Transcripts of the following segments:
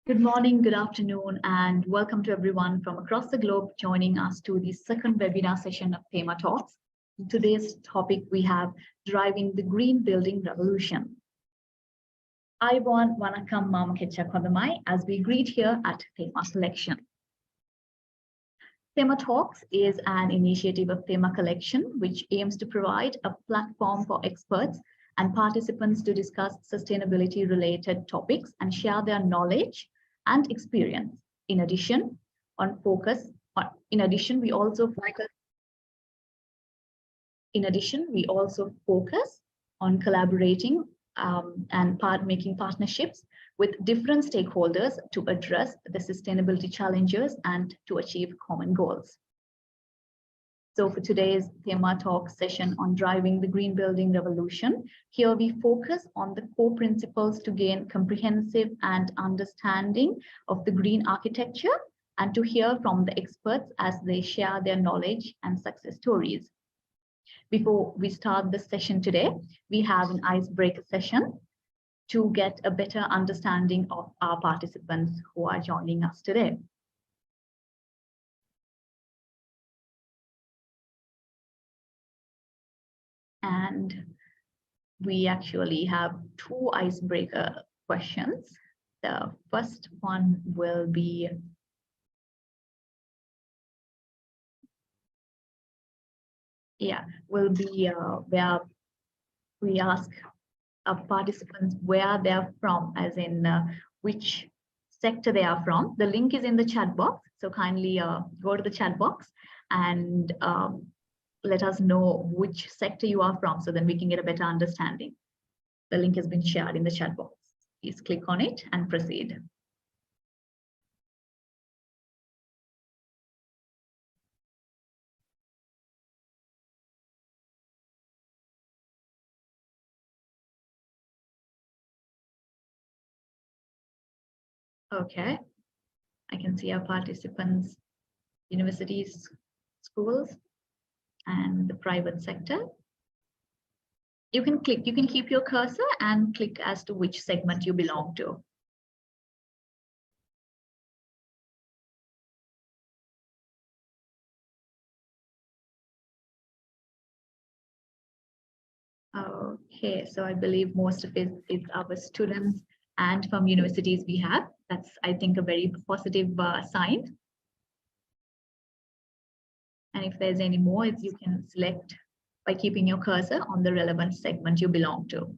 Good morning, good afternoon, and welcome to everyone from across the globe joining us to the second webinar session of Thema Talks. Today's topic we have driving the green building revolution. Ayubowan Vanakkam Mama Ketcha Kodamai as we greet here at Thema Collection. Thema Talks is an initiative of Thema Collection which aims to provide a platform for experts and participants to discuss sustainability related topics and share their knowledge and experience. In addition, we also focus on collaborating and making partnerships with different stakeholders to address the sustainability challenges and to achieve common goals. So for today's Thema Talk session on driving the green building revolution, here we focus on the core principles to gain comprehensive and understanding of the green architecture and to hear from the experts as they share their knowledge and success stories. Before we start the session today, we have an icebreaker session to get a better understanding of our participants who are joining us today. And we actually have two icebreaker questions. The first one will be where we ask our participants where they're from, as in which sector they are from. The link is in the chat box, so kindly go to the chat box and let us know which sector you are from so then we can get a better understanding. The link has been shared in the chat box. Please click on it and proceed. Okay, I can see our participants, universities, schools, and the private sector. You can keep your cursor and click as to which segment you belong to. Okay, so I believe most of it is our students and from universities we have. That's, I think, a very positive sign. And if there's any more, you can select by keeping your cursor on the relevant segment you belong to.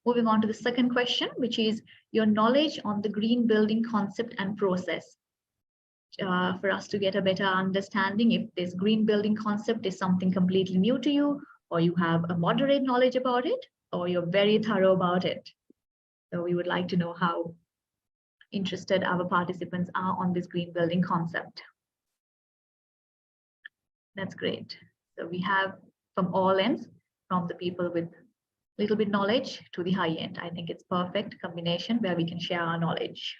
Moving on to the second question, which is your knowledge on the green building concept and process. For us to get a better understanding if this green building concept is something completely new to you, or you have a moderate knowledge about it, or you're very thorough about it. So we would like to know how interested our participants are on this green building concept. That's great. So we have from all ends, from the people with little bit knowledge to the high end. I think it's perfect combination where we can share our knowledge.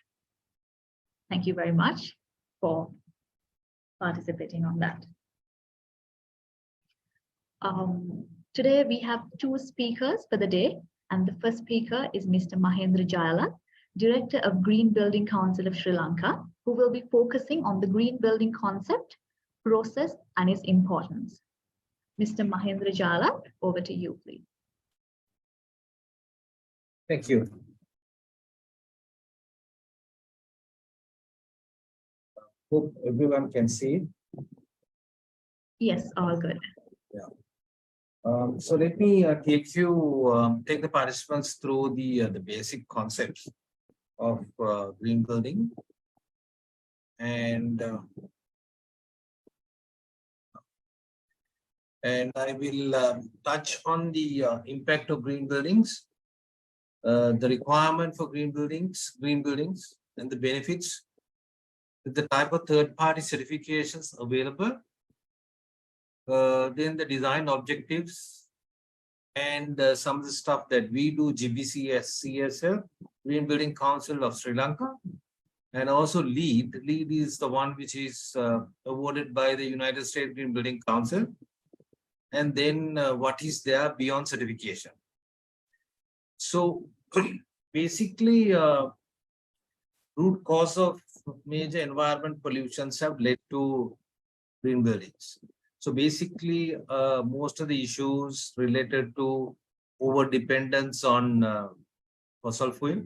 Thank you very much for participating on that. Today we have two speakers for the day, and the first speaker is Mr. Mahendra Jayala, Director of Green Building Council of Sri Lanka, who will be focusing on the green building concept, process, and its importance. Mr. Mahendra Jayala, over to you, please. Thank you. Hope everyone can see. Yes, all good. Yeah. So let me take the participants through the basic concepts of green building, and I will touch on the impact of green buildings, the requirement for green buildings, and the benefits, the type of third-party certifications available, then the design objectives, and some of the stuff that we do, GBCS, CSL, Green Building Council of Sri Lanka, and also LEED. LEED is the one which is awarded by the United States Green Building Council, and then what is there beyond certification. So basically, root cause of major environment pollutions have led to green buildings. So basically, most of the issues related to over dependence on fossil fuel,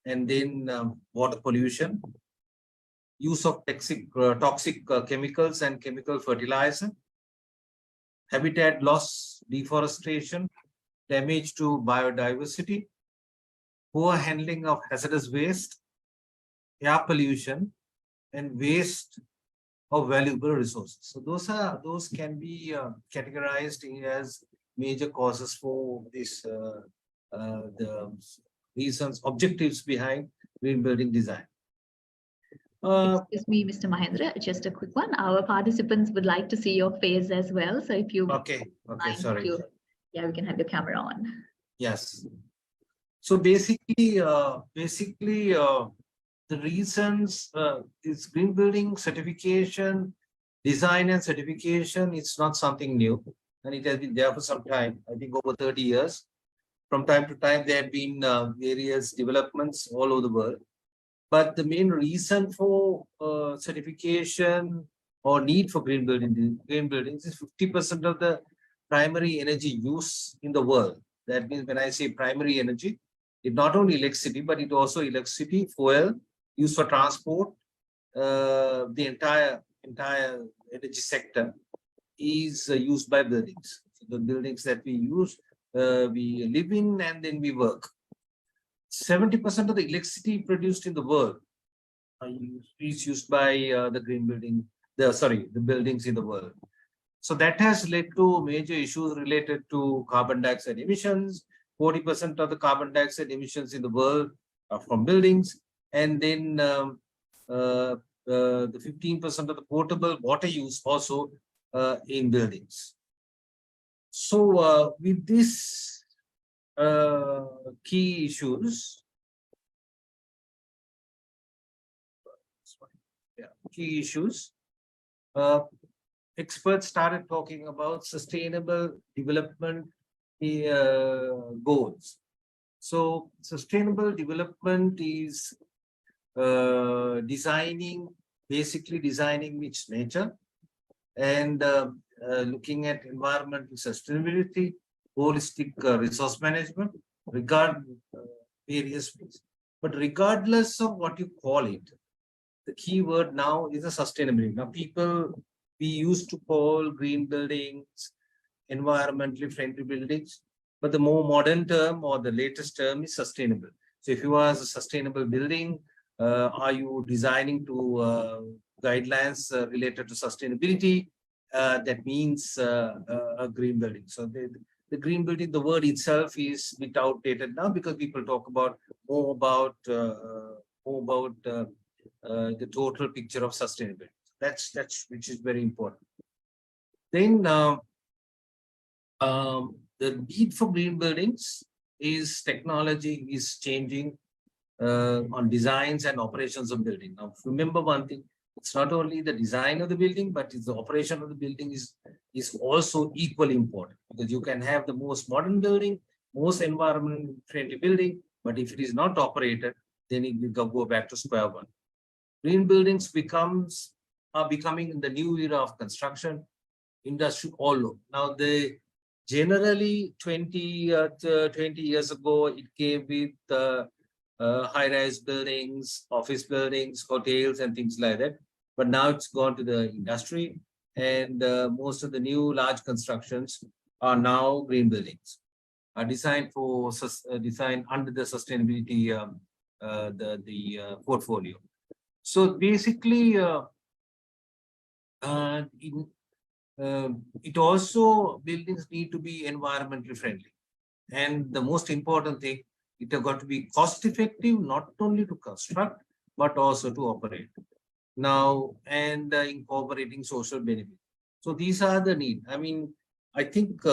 and then water pollution, use of toxic chemicals and chemical fertilizer, habitat loss, deforestation, damage to biodiversity, poor handling of hazardous waste, air pollution, and waste of valuable resources. So those can be categorized as major causes for this the reasons, objectives behind green building design. Excuse me, Mr. Mahendra, just a quick one. Our participants would like to see your face as well. So if you Okay, sorry. Yeah, we can have your camera on. Yes. So basically, the reasons is green building certification, design and certification, it's not something new, and it has been there for some time, I think over 30 years. From time to time, there have been various developments all over the world. But the main reason for certification or need for green buildings is 50% of the primary energy use in the world. That means when I say primary energy, it not only electricity, but it also electricity, fuel, used for transport, the entire energy sector is used by buildings. So the buildings that we use, we live in and then we work. 70% of the electricity produced in the world is used by the buildings in the world. So that has led to major issues related to carbon dioxide emissions. 40% of the carbon dioxide emissions in the world are from buildings. And then the 15% of the potable water use also in buildings. So with this key issues, experts started talking about sustainable development goals. So sustainable development is basically designing its nature and looking at environmental sustainability, holistic resource management, various ways. But regardless of what you call it, the key word now is a sustainability. Now we used to call green buildings environmentally friendly buildings, but the more modern term or the latest term is sustainable. So if you are a sustainable building, are you designing to guidelines related to sustainability? That means a green building. So the green building, the word itself is a bit outdated now because people talk more about the total picture of sustainability. That's which is very important. Then the need for green buildings is technology is changing on designs and operations of building. Now, remember one thing, it's not only the design of the building, but it's the operation of the building is also equally important, because you can have the most modern building, most environmental friendly building, but if it is not operated, then it will go back to square one. Green buildings are becoming in the new era of construction industry all over. Now, generally 20 years ago, it came with high-rise buildings, office buildings, hotels, and things like that. But now it's gone to the industry, and most of the new large constructions are now green buildings, are designed under the sustainability portfolio. So basically, it also buildings need to be environmentally friendly, and the most important thing, it has got to be cost effective, not only to construct but also to operate. Now, and incorporating social benefit. So these are the need. I mean, I think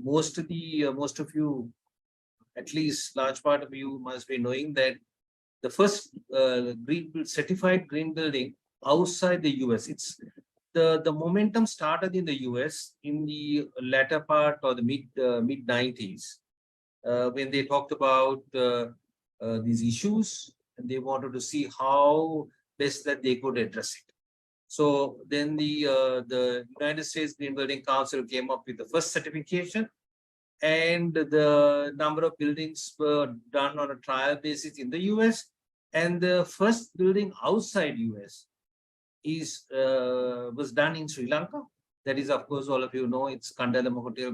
most of you, at least large part of you, must be knowing that the first certified green building outside the US, the momentum started in the US in the latter part or the mid 90s, when they talked about these issues, and they wanted to see how best that they could address it. So then the United States Green Building Council came up with the first certification, and the number of buildings were done on a trial basis in the US. And the first building outside US was done in Sri Lanka. That is, of course, all of you know, it's Kandalama Hotel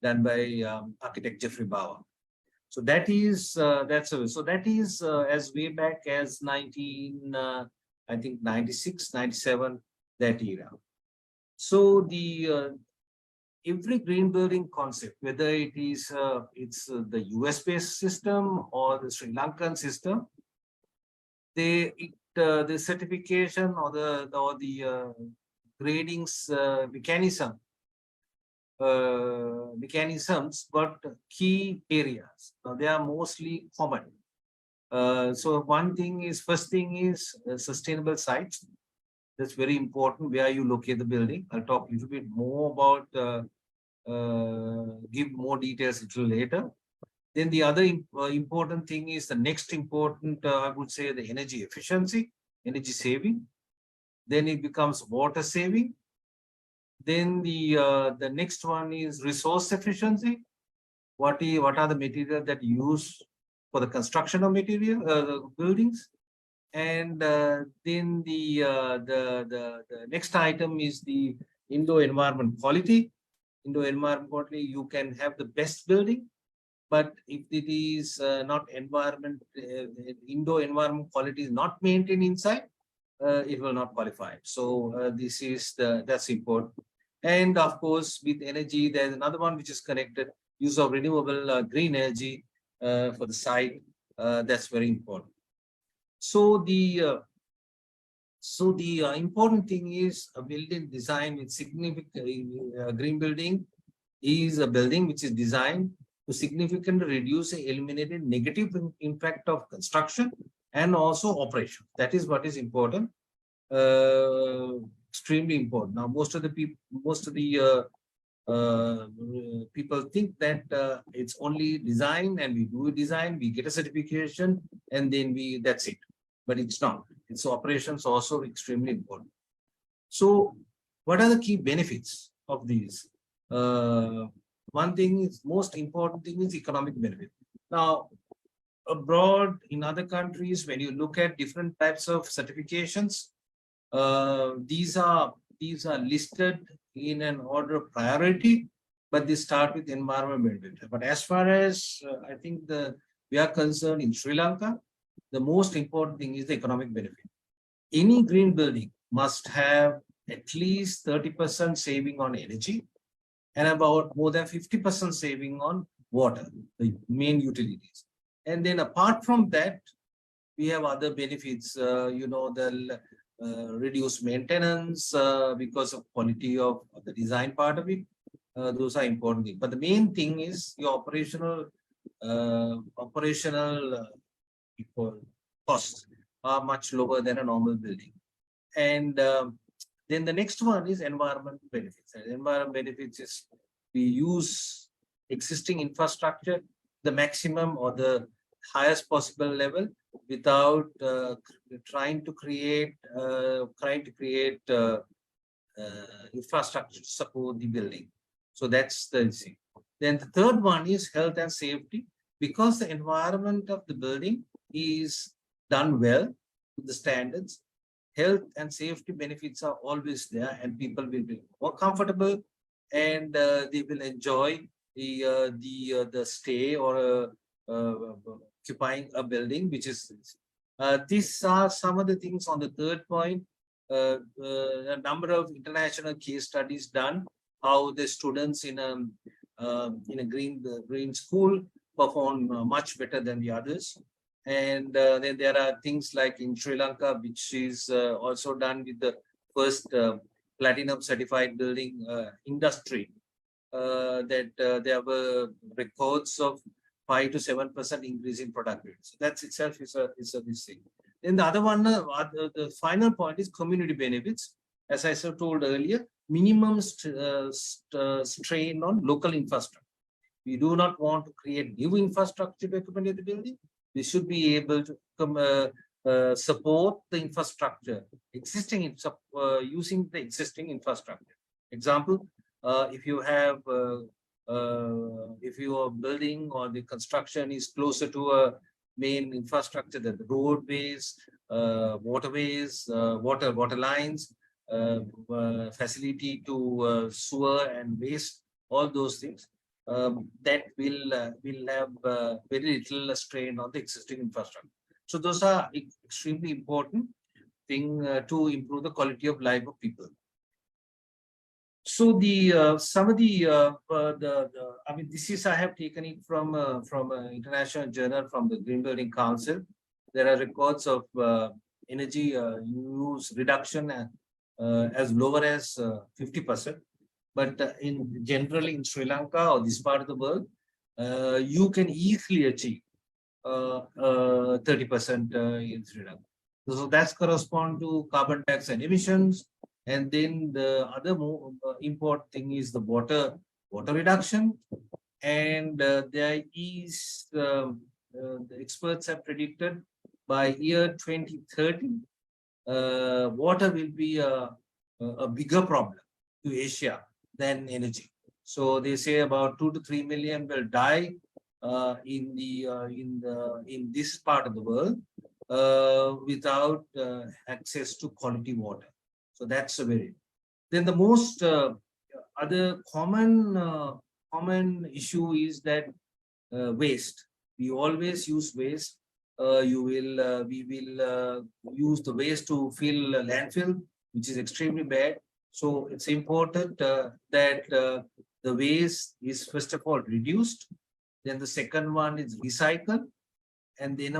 done by architect Jeffrey Bauer. So that is as way back as 19 I think 96, 97, that era. So every green building concept, whether it is the US based system or the Sri Lankan system, the certification or the gradings mechanisms got key areas. They are mostly common. So first thing is sustainable sites. That's very important, where you locate the building. I'll talk a little bit more about, give more details a little later. Then the other important thing is the next important, I would say, the energy efficiency, energy saving. Then it becomes water saving. Then the next one is resource efficiency. What are the materials that you use for the construction of buildings? And then the next item is the indoor environment quality. Indoor environment quality, you can have the best building, but if it is not indoor environment quality is not maintained inside, it will not qualify. So that's important. And of course, with energy, there's another one which is connected: use of renewable green energy for the site. That's very important. So the important thing is a building design with significant green building is a building which is designed to significantly reduce and eliminate the negative impact of construction and also operation. That is what is important, extremely important. Now, most of the people think that it's only design, and we do a design, we get a certification, and then that's it. But it's not. It's operations also extremely important. So what are the key benefits of these? One thing is, most important thing is economic benefit. Now, abroad in other countries, when you look at different types of certifications, these are listed in an order of priority, but they start with environmental benefit. But as far as I think we are concerned in Sri Lanka, the most important thing is the economic benefit. Any green building must have at least 30% saving on energy and about more than 50% saving on water, the main utilities. And then apart from that, we have other benefits, the reduced maintenance because of quality of the design part of it. Those are important things. But the main thing is your operational costs are much lower than a normal building. And then the next one is environmental benefits. And environmental benefits is we use existing infrastructure, the maximum or the highest possible level, without trying to create infrastructure to support the building. So that's the thing. Then the third one is health and safety, because the environment of the building is done well to the standards. Health and safety benefits are always there, and people will be more comfortable, and they will enjoy the stay or occupying a building, which is these are some of the things on the third point. A number of international case studies done how the students in a green school perform much better than the others. And then there are things like in Sri Lanka, which is also done with the first platinum certified building industry, that there were records of 5 to 7% increase in productivity. So that itself is a thing. Then the other one, the final point is community benefits. As I told earlier, minimum strain on local infrastructure. We do not want to create new infrastructure to accommodate the building, We should be able to support the infrastructure, using the existing infrastructure. Example, if you are building or the construction is closer to a main infrastructure, that the roadways, waterways, water lines, facility to sewer and waste, all those things, that will have very little strain on the existing infrastructure. So those are extremely important thing to improve the quality of life of people. So the some of the I mean, this is, I have taken it from an international journal from the Green Building Council. There are records of energy use reduction as lower as 50%. But generally in Sri Lanka or this part of the world, you can easily achieve 30% in Sri Lanka. So that's correspond to carbon dioxide emissions. And then the other more important thing is the water reduction. And there is, the experts have predicted by year 2030, water will be a bigger problem to Asia than energy. So they say about 2 to 3 million will die in this part of the world without access to quality water. So that's a very. Then the most other common issue is that waste. We always use waste. We will use the waste to fill a landfill, which is extremely bad. So it's important that the waste is first of all reduced. Then the second one is recycled, and then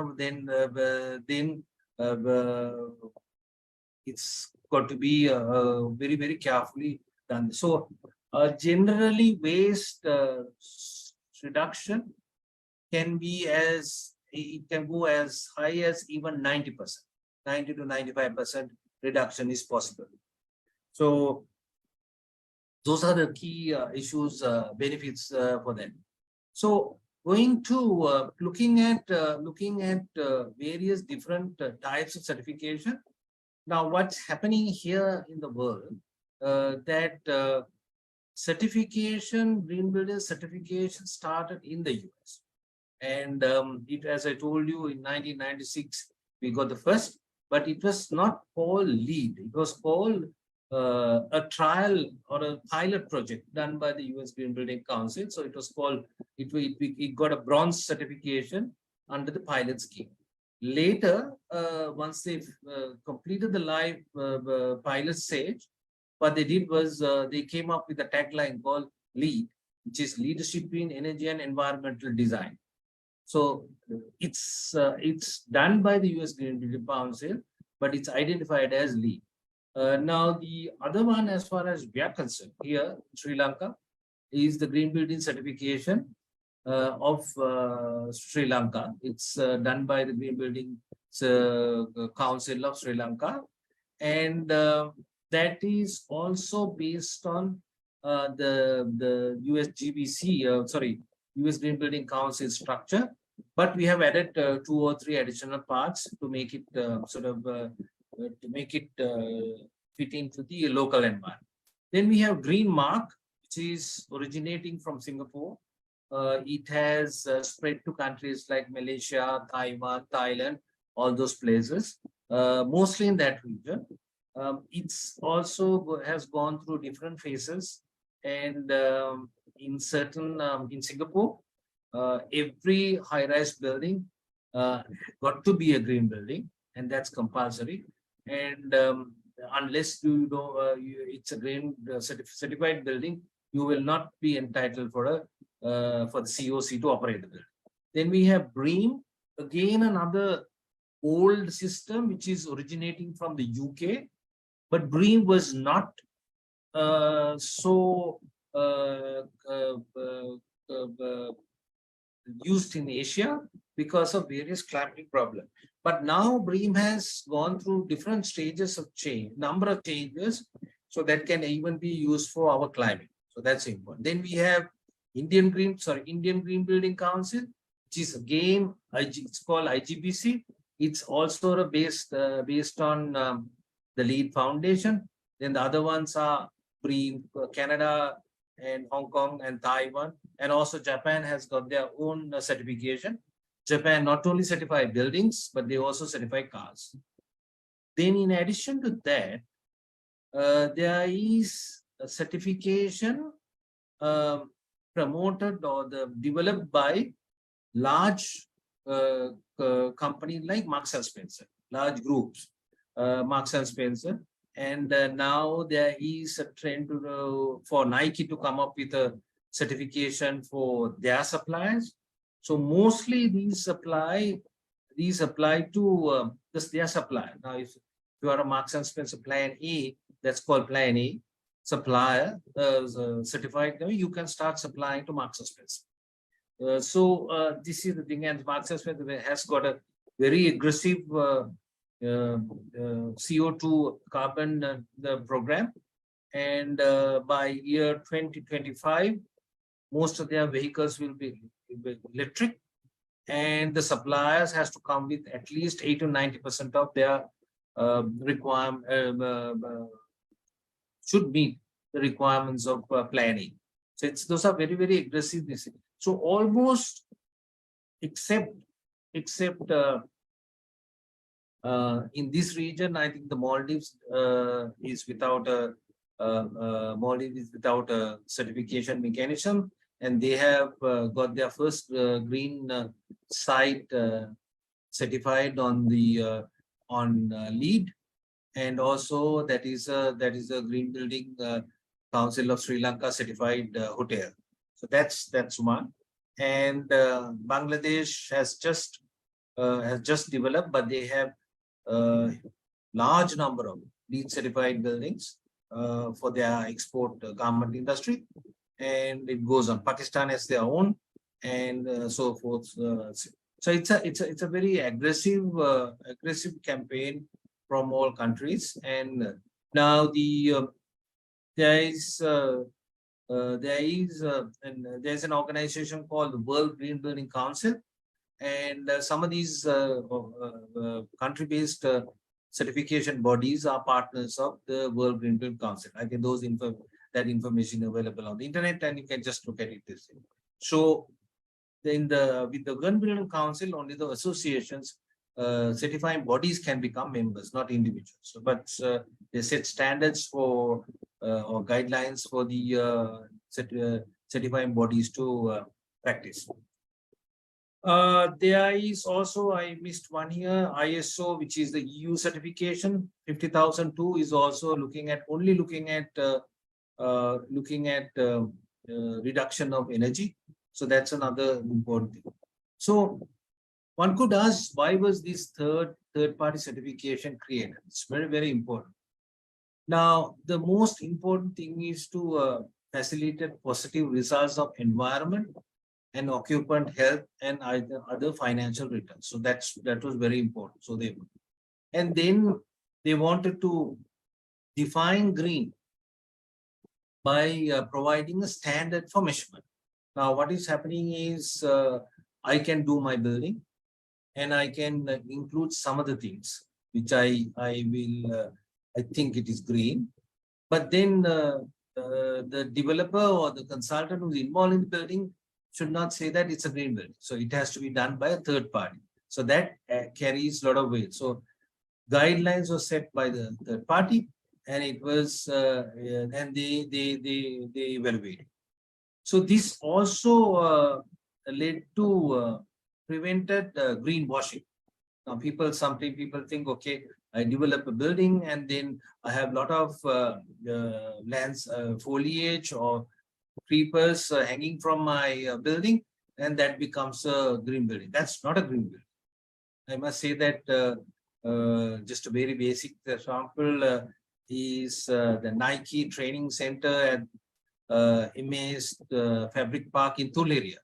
it's got to be very carefully done. So generally, waste reduction can be it can go as high as even 90%, 90 to 95% reduction is possible. So those are the key issues, benefits for them. So going to looking at various different types of certification. Now, what's happening here in the world, that certification, green building certification started in the US. And as I told you, in 1996, we got the first, but it was not called LEED. It was called a trial or a pilot project done by the US Green Building Council. So it was called, it got a bronze certification under the pilot scheme. Later, once they've completed the live pilot stage, what they did was they came up with a tagline called LEED, which is Leadership in Energy and Environmental Design. So it's done by the US Green Building Council, but it's identified as LEED. Now, the other one, as far as we are concerned here in Sri Lanka, is the Green Building Certification of Sri Lanka. It's done by the Green Building Council of Sri Lanka. And that is also based on the US GBC, US Green Building Council structure. But we have added 2 or 3 additional parts to make it fit into the local environment. Then we have Green Mark, which is originating from Singapore. It has spread to countries like Malaysia, Taiwan, Thailand, all those places, mostly in that region. It's also has gone through different phases, and in Singapore, every high-rise building got to be a green building, and that's compulsory. And unless it's a green certified building, you will not be entitled for the COC to operate the building. Then we have BREEAM, again another old system which is originating from the UK, but BREEAM was not used in Asia because of various climatic problems. But now BREEAM has gone through different stages of change, number of changes, so that can even be used for our climate. So that's important. Then we have Indian Green Building Council. which is again, it's called IGBC. It's also based on the LEED Foundation. Then the other ones are Canada and Hong Kong and Taiwan. And also Japan has got their own certification. Japan not only certify buildings, but they also certify cars. Then in addition to that, there is a certification promoted or developed by large companies like Marks and Spencer, large groups, Marks and Spencer. And now there is a trend for Nike to come up with a certification for their suppliers. So mostly these apply to just their supplier. Now, if you are a Marks and Spencer Plan A, that's called Plan A supplier, certified, you can start supplying to Marks and Spencer. This is the thing, and Marks and Spencer has got a very aggressive CO2 carbon program, and by year 2025, most of their vehicles will be electric, and the suppliers has to come with at least 80 to 90% of their requirement, should meet the requirements of Plan A. So those are very, very aggressive. So almost except in this region, I think the Maldives is without a certification mechanism, and they have got their first green site certified on the LEED, and also that is a Green Building Council of Sri Lanka certified hotel. So that's one. And Bangladesh has just developed, but they have large number of LEED certified buildings for their export garment industry, and it goes on. Pakistan has their own, and so forth. So it's a very aggressive campaign from all countries. And now there's an organization called the World Green Building Council, and some of these country-based certification bodies are partners of the World Green Building Council. I think that information available on the internet, and you can just look at it this way. So with the Green Building Council, only the associations, certifying bodies can become members, not individuals. So, but they set standards for or guidelines for the certifying bodies to practice. There is also, I missed one here, ISO, which is the EU certification. 50,002 is also looking at reduction of energy. So that's another important thing. So one could ask, why was this third-party certification created? It's very, very important. Now, the most important thing is to facilitate positive results of environment and occupant health and other financial returns. So that was very important. So then they wanted to define green by providing a standard for measurement. Now, what is happening is I can do my building, and I can include some of the things which I think it is green. But then the developer or the consultant who's involved in the building should not say that it's a green building. So it has to be done by a third party. So that carries a lot of weight. So guidelines were set by the third party, and it was and they evaluated. So this also led to prevented greenwashing. Now, some people think, okay, I develop a building and then I have a lot of foliage or creepers hanging from my building, and that becomes a green building. That's not a green building. I must say that just a very basic example is the Nike training center at Imaze Fabric Park in Tulleria.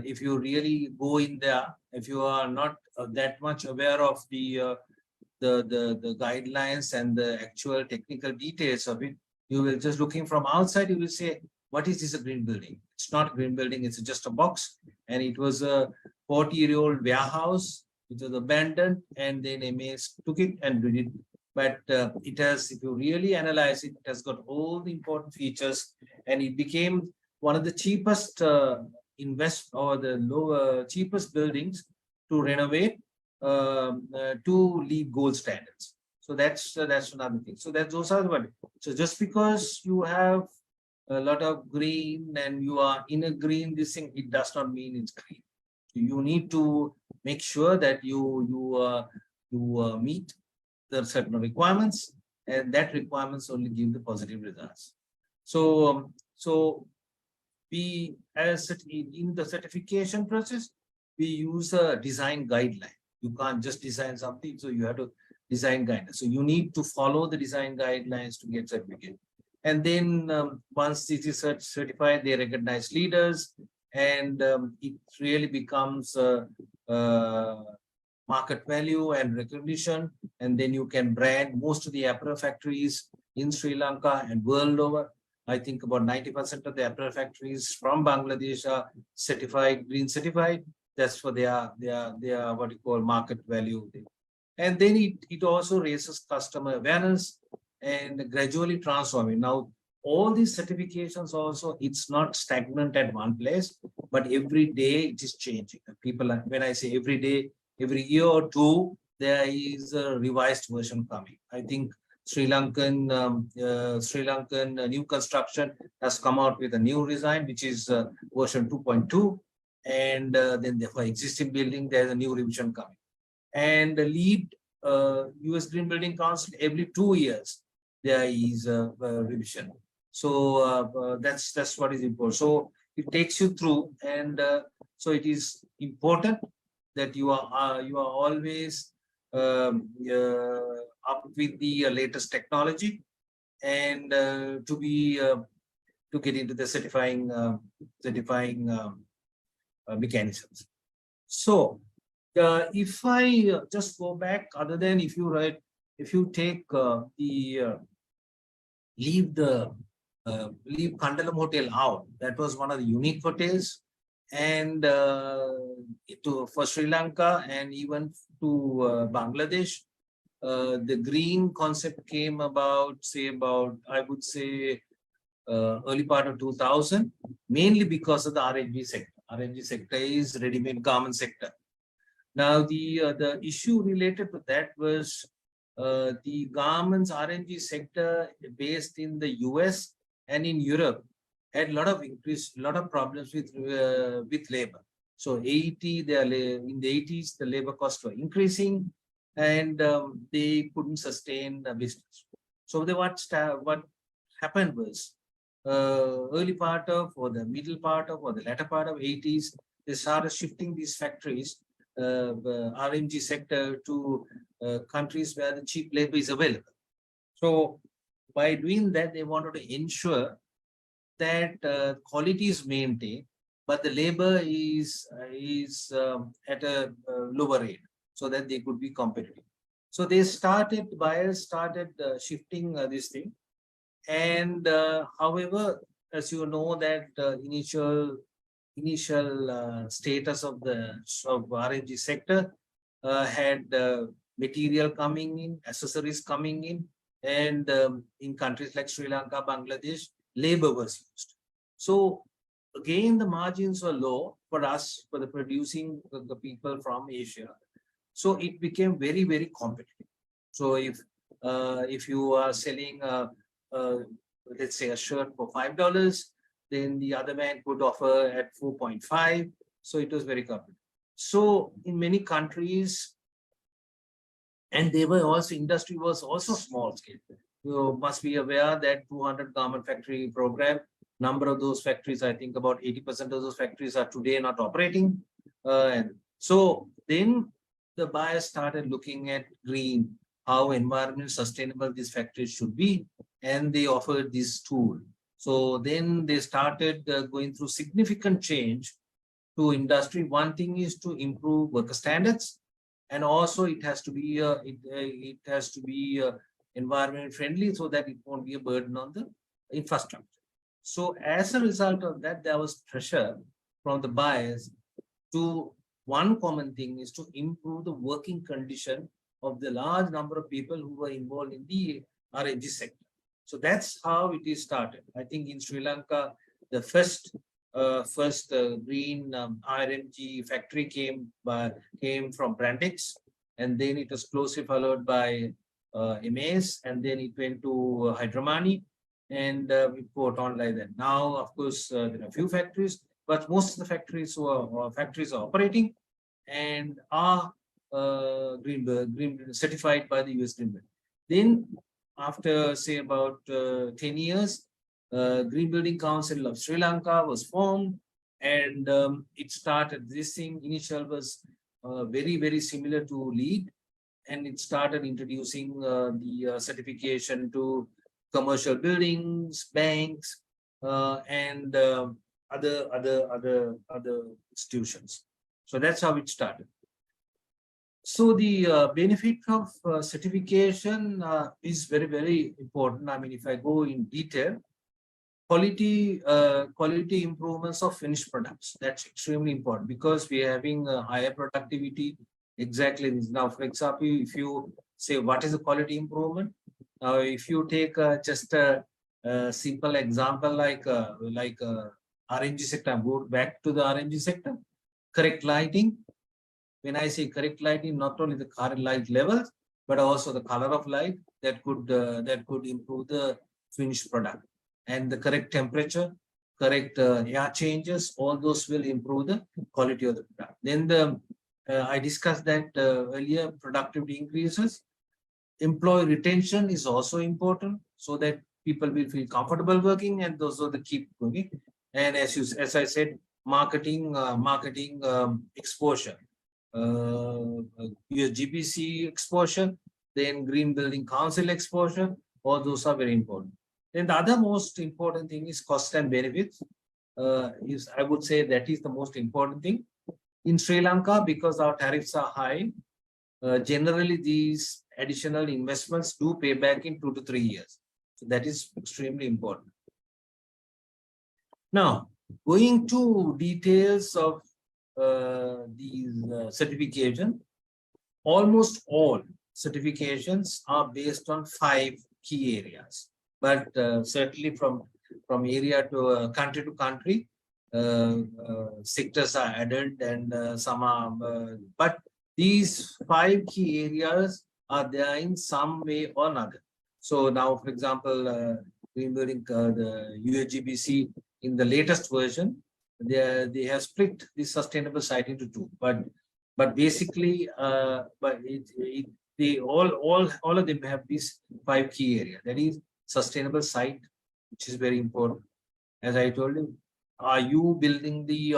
If you really go in there, if you are not that much aware of the guidelines and the actual technical details of it, you will just looking from outside, you will say, what is this a green building? It's not a green building, it's just a box. And it was a 40-year-old warehouse, which was abandoned, and then MS took it and did it. But it has, if you really analyze it, it has got all the important features, and it became one of the cheapest cheapest buildings to renovate to LEED gold standards. So that's another thing. So those are the. So just because you have a lot of green and you are in a green this thing, it does not mean it's green. So you need to make sure that you meet the certain requirements, and that requirements only give the positive results. So we, as in the certification process, we use a design guideline. You can't just design something, so you have to design guidelines. So you need to follow the design guidelines to get certificate. And then once it is certified, they recognize leaders, and it really becomes market value and recognition. And then you can brand most of the apparel factories in Sri Lanka and world over. I think about 90% of the apparel factories from Bangladesh are certified, green certified. That's for their what you call market value. And then it also raises customer awareness and gradually transforming. Now, all these certifications also, it's not stagnant at one place, but every day it is changing. People, when I say every day, every year or two, there is a revised version coming. I think Sri Lankan new construction has come out with a new design, which is version 2.2. And then for existing building, there's a new revision coming. And the LEED US Green Building Council, every 2 years, there is a revision. So that's what is important. So it takes you through, and so it is important that you are always up with the latest technology, and to get into the certifying mechanisms. So if I just go back, other than if you take leave Kandalam Hotel out, that was one of the unique hotels, and for Sri Lanka and even to Bangladesh, the green concept came about, I would say early part of 2000, mainly because of the RNG sector. RNG sector is ready-made garment sector. Now the issue related to that was the garments RNG sector based in the US and in Europe had a lot of problems with labor. So in the 80s, the labor costs were increasing, and they couldn't sustain the business. So what happened was, early part of, or the middle part of, or the latter part of 80s, they started shifting these factories, RMG sector, to countries where the cheap labor is available. So by doing that, they wanted to ensure that quality is maintained, but the labor is at a lower rate, so that they could be competitive. So buyers started shifting this thing. And however, as you know, that initial status of RNG sector had material coming in, accessories coming in, and in countries like Sri Lanka, Bangladesh, labor was used. So again, the margins were low for us, for the producing the people from Asia. So it became very, very competitive. So if you are selling let's say a shirt for $5, then the other man could offer at 4.5. So it was very competitive. So in many countries, and industry was also small scale. You must be aware that 200 garment factory program, number of those factories, I think about 80% of those factories are today not operating. And so then the buyers started looking at green, how environment sustainable these factories should be, and they offered this tool. So then they started going through significant change to industry. One thing is to improve worker standards, and also it has to be environment friendly, so that it won't be a burden on the infrastructure. So as a result of that, there was pressure from the buyers to one common thing is to improve the working condition of the large number of people who were involved in the RNG sector. So that's how it is started. I think in Sri Lanka, the first green RNG factory came from Brandex, and then it was closely followed by MAS, and then it went to Hydromani, and we put on like that. Now, of course, there are a few factories, but most of the factories are operating and are green certified by the US Green Building. Then, after say about 10 years, Green Building Council of Sri Lanka was formed, and it started. This thing initial was very similar to LEED, and it started introducing the certification to commercial buildings, banks, and other institutions. So that's how it started. So the benefit of certification is very important. I mean, if I go in detail, quality improvements of finished products, that's extremely important because we are having a higher productivity. Exactly this. Now, for example, if you say what is the quality improvement, if you take just a simple example like RNG sector, I go back to the RNG sector, correct lighting. When I say correct lighting, not only the current light levels, but also the color of light that could improve the finished product, and the correct temperature, correct air changes, all those will improve the quality of the product. Then I discussed that earlier, productivity increases. Employee retention is also important so that people will feel comfortable working, and those are the keep working. And as I said, marketing exposure, GBC exposure, then Green Building Council exposure, all those are very important. Then the other most important thing is cost and benefits. I would say that is the most important thing. In Sri Lanka, because our tariffs are high, generally these additional investments do pay back in 2 to 3 years. So that is extremely important. Now, going to details of these certification, almost all certifications are based on 5 key areas, but certainly from area to country, sectors are added, and some are, but these 5 key areas are there in some way or another. So now, for example, Green Building, the USGBC in the latest version, they have split the sustainable site into 2, but basically, they all of them have these 5 key areas. That is sustainable site, which is very important. As I told you, are you building the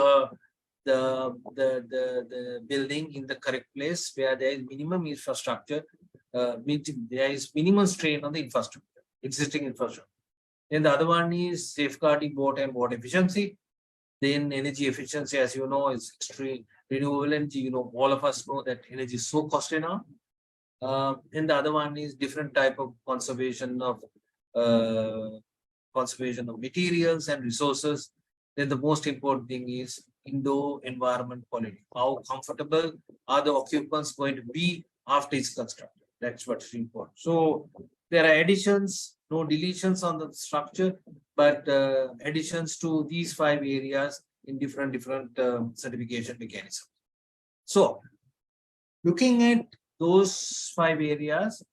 building in the correct place where there is minimum infrastructure, there is minimum strain on the infrastructure, existing infrastructure. Then the other one is safeguarding water and water efficiency. Then energy efficiency, as you know, is extreme. Renewable energy, you know, all of us know that energy is so costly now. And the other one is different type of conservation of materials and resources. Then the most important thing is indoor environment quality. How comfortable are the occupants going to be after it's constructed? That's what's important. So there are additions, no deletions on the structure, but additions to these 5 areas in different certification mechanisms. So looking at those 5 areas,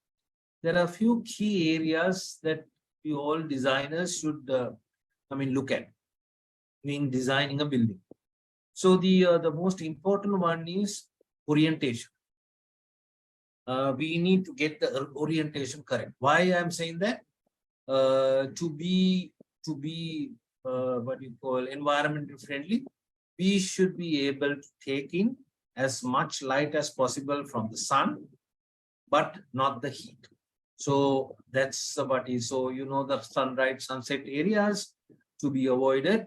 there are a few key areas that we all designers should look at in designing a building. So the most important one is orientation. We need to get the orientation correct. Why I'm saying that? To be what you call environmental friendly, we should be able to take in as much light as possible from the sun, but not the heat. So that's what is. So you know, the sunrise, sunset areas to be avoided,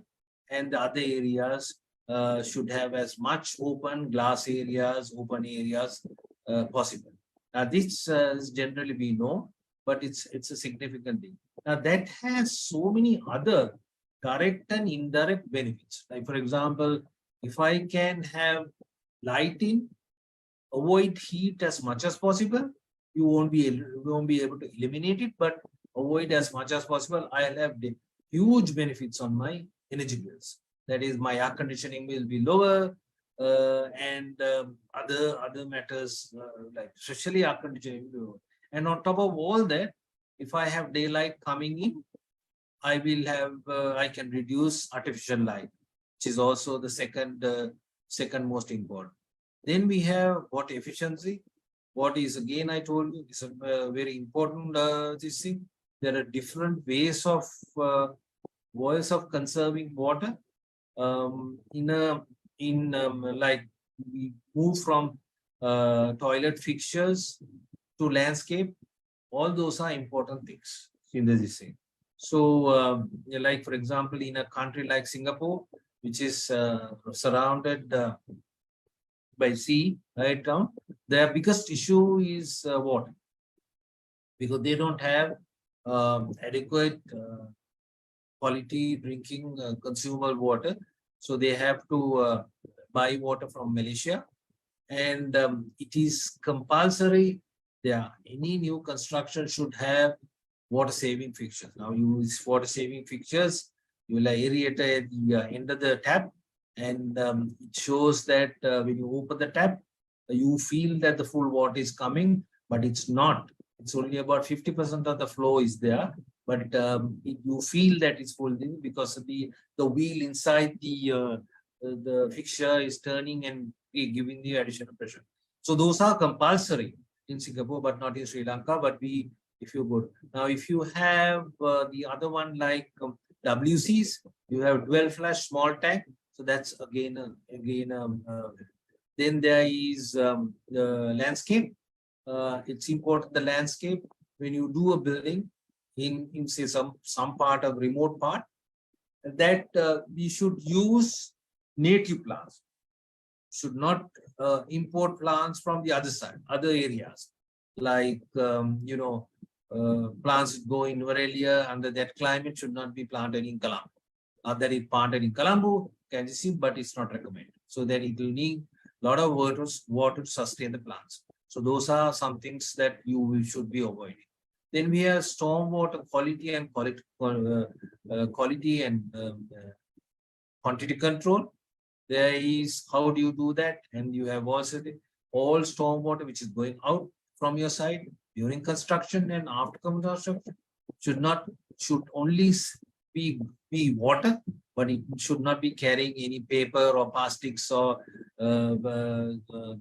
and the other areas should have as much open glass areas, open areas possible. Now this is generally we know, but it's a significant thing. Now that has so many other direct and indirect benefits. Like for example, if I can have lighting, avoid heat as much as possible, you won't be able to eliminate it, but avoid as much as possible. I'll have the huge benefits on my energy bills. That is, my air conditioning will be lower, and other matters like especially air conditioning will be lower. And on top of all that, if I have daylight coming in, I can reduce artificial light, which is also the second most important. Then we have water efficiency. What is, again, I told you, is a very important this thing. There are different ways of conserving water. Like we move from toilet fixtures to landscape. All those are important things in this thing. So, like for example, in a country like Singapore, which is surrounded by sea right down, their biggest issue is water, because they don't have adequate quality drinking consumable water. So they have to buy water from Malaysia, and it is compulsory. Any new construction should have water saving fixtures. Now you use water saving fixtures, you will aerate at the end of the tap, and it shows that when you open the tap, you feel that the full water is coming, but it's not. It's only about 50% of the flow is there, but you feel that it's full because of the wheel inside the fixture is turning and giving the additional pressure. So those are compulsory in Singapore, but not in Sri Lanka. But if you go now, if you have the other one like WCs, you have dual flush small tank. So that's again. Then there is the landscape. It's important, the landscape, when you do a building in say some part of remote part, that we should use native plants. Should not import plants from the other side, other areas, like plants go in Varelia under that climate should not be planted in Colombo. Not that it planted in Colombo can be seen, but it's not recommended. So that it will need a lot of water to sustain the plants. So those are some things that you should be avoiding. Then we have stormwater quality and quantity control. There is, how do you do that? And you have also all stormwater which is going out from your side during construction and after construction should only be water, but it should not be carrying any paper or plastics or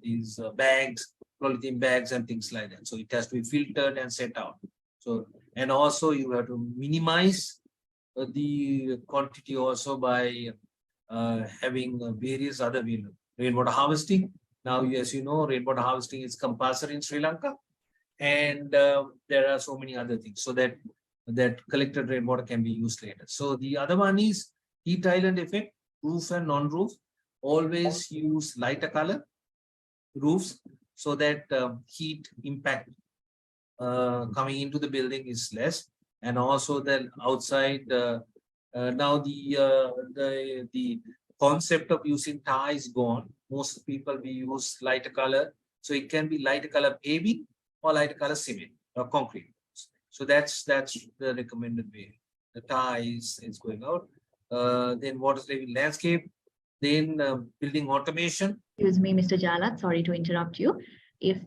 these bags, polythene bags and things like that. So it has to be filtered and set out. So, and also you have to minimize the quantity also by having various other rainwater harvesting. Now, as you know, rainwater harvesting is compulsory in Sri Lanka, and there are so many other things so that collected rainwater can be used later. So the other one is heat island effect, roof and non-roof. Always use lighter color roofs so that heat impact coming into the building is less, and also then outside. Now the concept of using tar is gone. Most people we use lighter color, so it can be lighter color paving or lighter color cement or concrete. So that's the recommended way. The tar is going out. Then water saving landscape. Then building automation. Excuse me, Mr. Jalat, sorry to interrupt you. If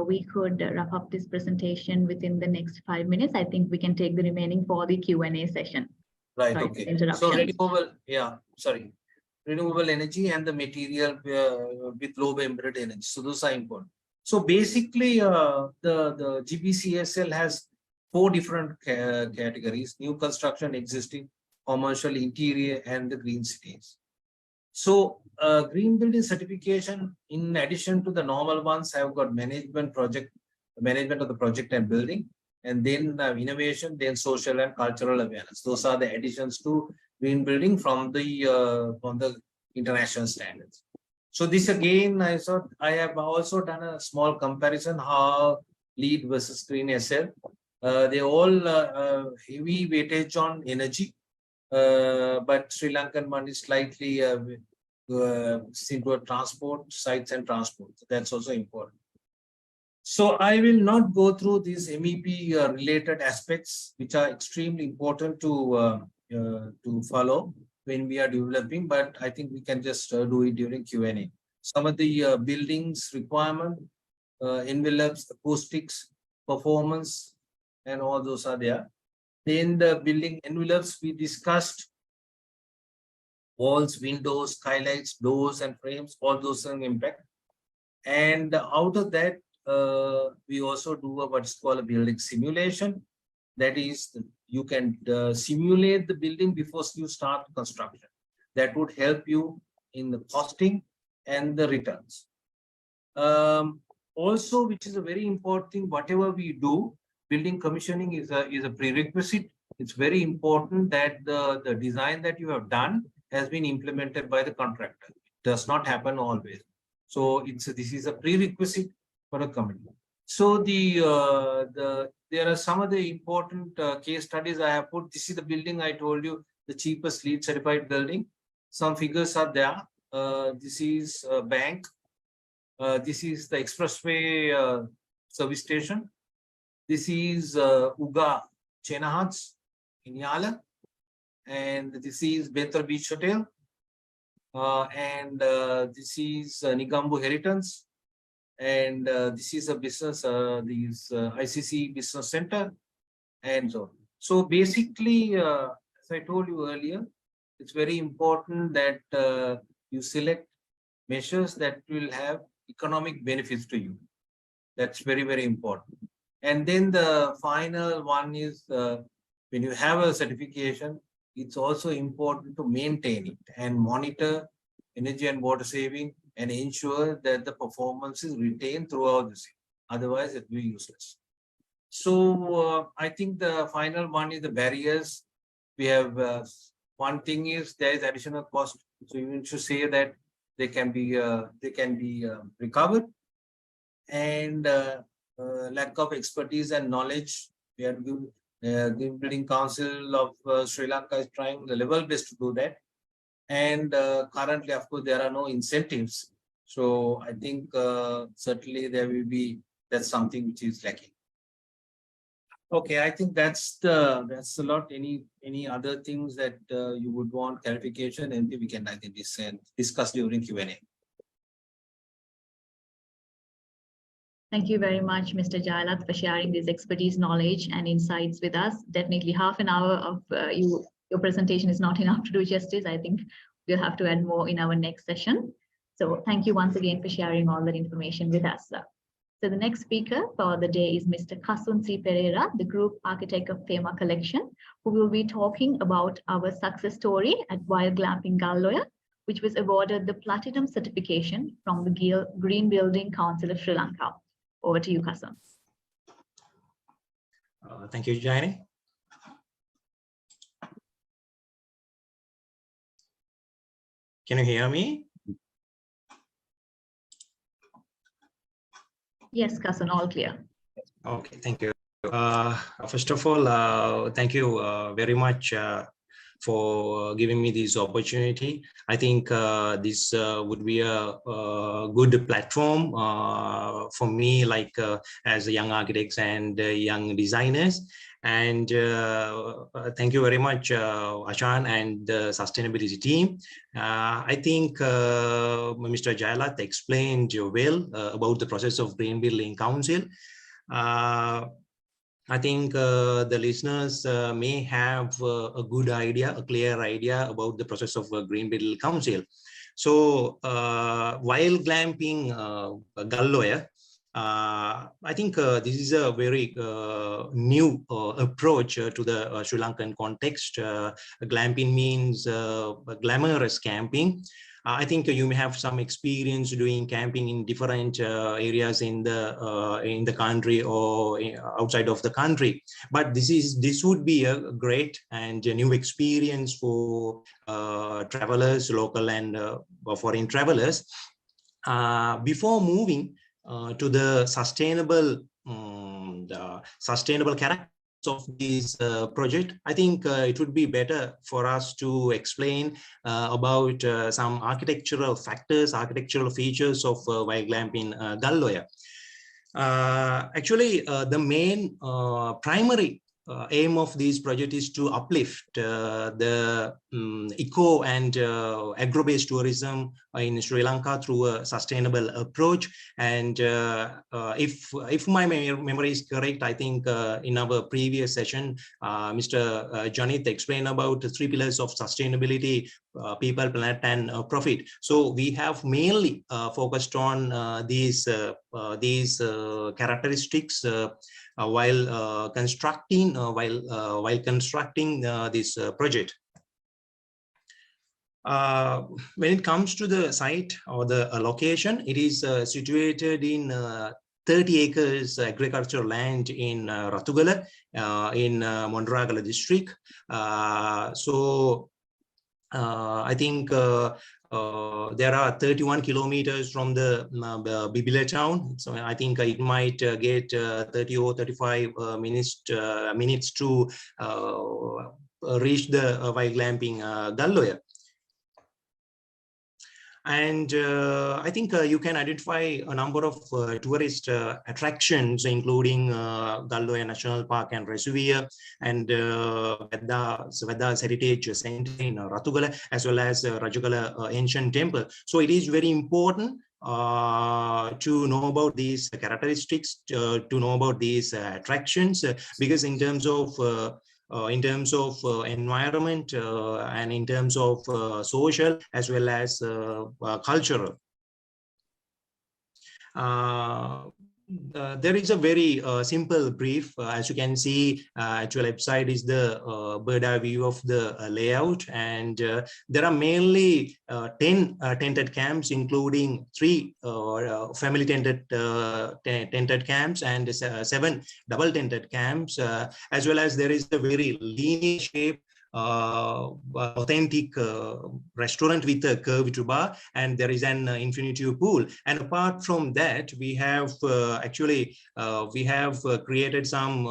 we could wrap up this presentation within the next 5 minutes, I think we can take the remaining for the Q&A session. Right, sorry, okay. So renewable energy and the material with low embedded energy. So those are important. So basically, the GPCSL has 4 different categories: new construction, existing, commercial, interior, and the green cities. So green building certification, in addition to the normal ones, have got management of the project and building, and then innovation, then social and cultural awareness. Those are the additions to green building from the international standards. So this again, I have also done a small comparison how LEED versus green SL. They all heavy weightage on energy. but Sri Lankan money is slightly into transport, sites and transport. That's also important. So I will not go through these MEP related aspects, which are extremely important to follow when we are developing, but I think we can just do it during Q&A. Some of the buildings requirement, envelopes, acoustics, performance, and all those are there. In the building envelopes, we discussed walls, windows, skylights, doors, and frames, all those have impact. And out of that, we also do what's called a building simulation. That is, you can simulate the building before you start construction. That would help you in the costing and the returns. Also, which is a very important thing, whatever we do, building commissioning is a prerequisite. It's very important that the design that you have done has been implemented by the contractor. It does not happen always. So this is a prerequisite for a committee. So there are some of the important case studies I have put. This is the building I told you, the cheapest LEED certified building. Some figures are there. This is a bank. This is the expressway service station. This is Uga Chenahats in Yala. And this is Benthal Beach Hotel. And this is Nigambu Heritance. And this is a business, ICC Business Center, and so on. So basically, as I told you earlier, it's very important that you select measures that will have economic benefits to you. That's very, very important. And then the final one is when you have a certification, it's also important to maintain it and monitor energy and water saving and ensure that the performance is retained throughout the city. Otherwise, it will be useless. So I think the final one is the barriers. We have one thing is there is additional cost. So you need to say that they can be recovered, and lack of expertise and knowledge. We are the Building Council of Sri Lanka is trying the level best to do that. And currently, of course, there are no incentives. So I think certainly there will be, that's something which is lacking. Okay, I think that's a lot. Any other things that you would want clarification, and we can I think discuss during Q&A. Thank you very much, Mr. Jailath, for sharing this expertise, knowledge, and insights with us. Definitely half an hour of your presentation is not enough to do justice. I think we'll have to add more in our next session. So thank you once again for sharing all that information with us. So the next speaker for the day is Mr. Kasun C. Pereira, the Group Architect of Thema Collection, who will be talking about our success story at Wild Glamping Galloya, which was awarded the Platinum certification from the Green Building Council of Sri Lanka. Over to you, Kasun. Thank you, Jaini. Can you hear me? Yes, Kasun, all clear. Okay, thank you. First of all, thank you very much for giving me this opportunity. I think this would be a good platform for me, like as young architects and young designers. And thank you very much, Ashan and the sustainability team. I think Mr. Jailath explained well about the process of Green Building Council. I think the listeners may have a good idea, a clear idea about the process of Green Building Council. So while glamping Galloya, I think this is a very new approach to the Sri Lankan context. Glamping means glamorous camping. I think you may have some experience doing camping in different areas in the country or outside of the country. But this would be a great and a new experience for travelers, local and foreign travelers. Before moving to the sustainable characteristics of this project, I think it would be better for us to explain about some architectural factors, architectural features of wild glamping Galloya. Actually, the main primary aim of this project is to uplift the eco and agro-based tourism in Sri Lanka through a sustainable approach. And if my memory is correct, I think in our previous session, Mr. Janith explained about the 3 pillars of sustainability: people, planet, and profit. So we have mainly focused on these characteristics while constructing this project. When it comes to the site or the location, it is situated in 30 acres agricultural land in Ratugala in Mondragala district. So I think there are 31 kilometers from the Bibila town. So I think it might get 30 or 35 minutes to reach the wild glamping Galloya. And I think you can identify a number of tourist attractions, including Galloya National Park and Reservoir, and Veda's Heritage Center in Ratugala, as well as Rajagala Ancient Temple. So it is very important to know about these characteristics, to know about these attractions, because in terms of environment and in terms of social as well as cultural. There is a very simple brief. As you can see, actual website is the bird eye view of the layout, and there are mainly 10 tented camps, including 3 family tented camps and 7 double tented camps, as well as there is a very linear shape authentic restaurant with a curved bar, and there is an infinity pool. And apart from that, we have created some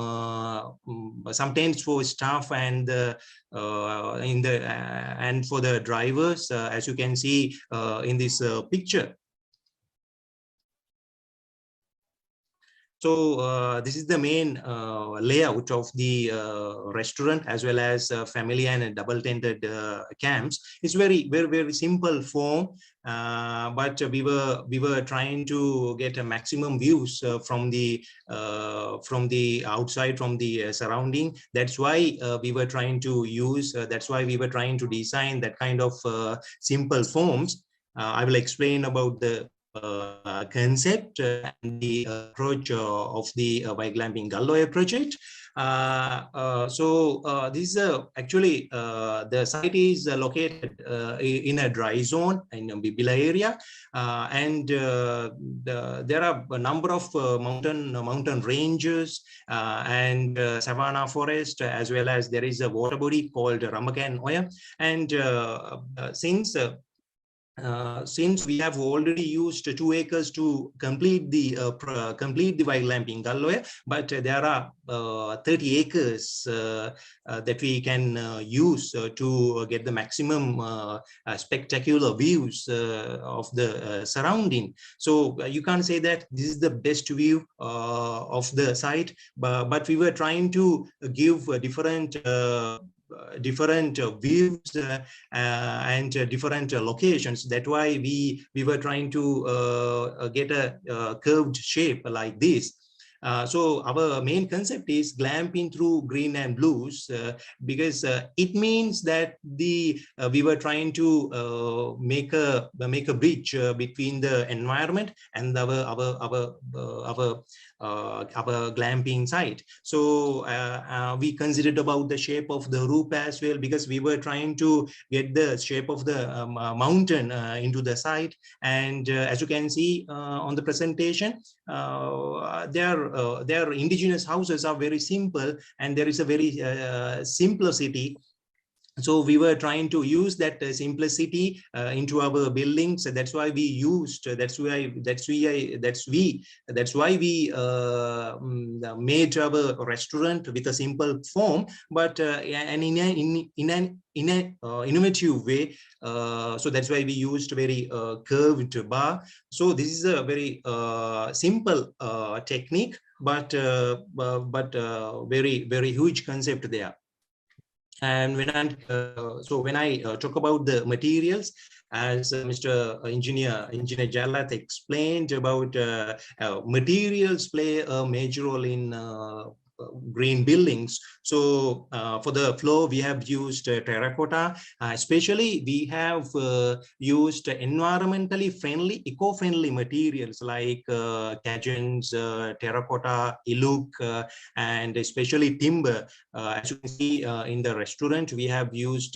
tents for staff and and for the drivers, as you can see in this picture. So this is the main layout of the restaurant, as well as family and double tented camps. It's very simple form, but we were trying to get a maximum views from the outside, from the surrounding. That's why we were trying to use. That's why we were trying to design that kind of simple forms. I will explain about the concept and the approach of the wild glamping Galloya project. This is actually the site is located in a dry zone in Bibila area, and there are a number of mountain ranges and savanna forest, as well as there is a water body called Ramakan Oya. And since we have already used 2 acres to complete the wild glamping Galloya, but there are 30 acres that we can use to get the maximum spectacular views of the surrounding. So you can't say that this is the best view of the site, but we were trying to give different views and different locations. That's why we were trying to get a curved shape like this. So our main concept is glamping through green and blues, because it means that we were trying to make a bridge between the environment and our glamping site. So we considered about the shape of the roof as well, because we were trying to get the shape of the mountain into the site. And as you can see on the presentation, their indigenous houses are very simple, and there is a very simplicity So we were trying to use that simplicity into our buildings. That's why we used. That's why we made our restaurant with a simple form, but and in an innovative way. So that's why we used very curved bar. So this is a very simple technique, but very huge concept there. And when I talk about the materials, as Mr. Engineer Jalat explained about materials play a major role in green buildings. So for the floor, we have used terracotta. Especially, we have used environmentally friendly, eco-friendly materials like cajuns, terracotta, iluk, and especially timber. As you can see in the restaurant, we have used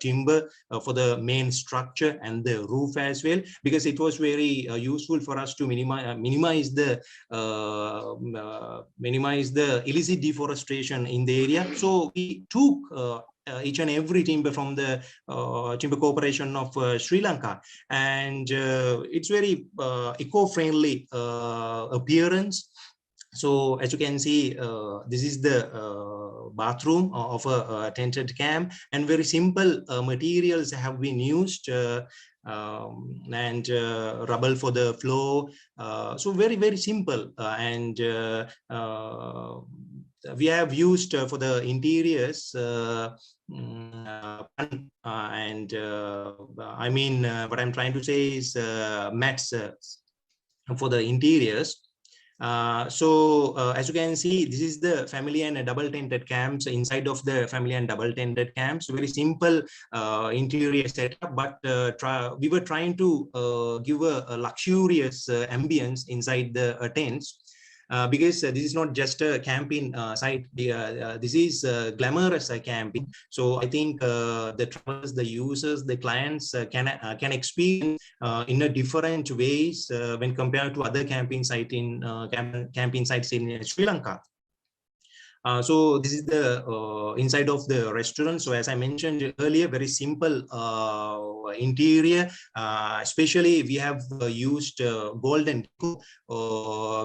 timber for the main structure and the roof as well, because it was very useful for us to minimize the illicit deforestation in the area. So we took each and every timber from the Timber Corporation of Sri Lanka, and it's very eco-friendly appearance. So as you can see, this is the bathroom of a tented camp, and very simple materials have been used, and rubble for the floor. So very simple, and we have used for the interiors and I mean, what I'm trying to say is mats for the interiors. As you can see, this is the family and double tented camps. Inside of the family and double tented camps, very simple interior setup, but we were trying to give a luxurious ambience inside the tents. Because this is not just a camping site, this is glamorous camping. So I think the travelers, the users, the clients can experience in a different ways when compared to other camping sites in Sri Lanka. So this is the inside of the restaurant. So as I mentioned earlier, very simple interior. Especially we have used golden deco,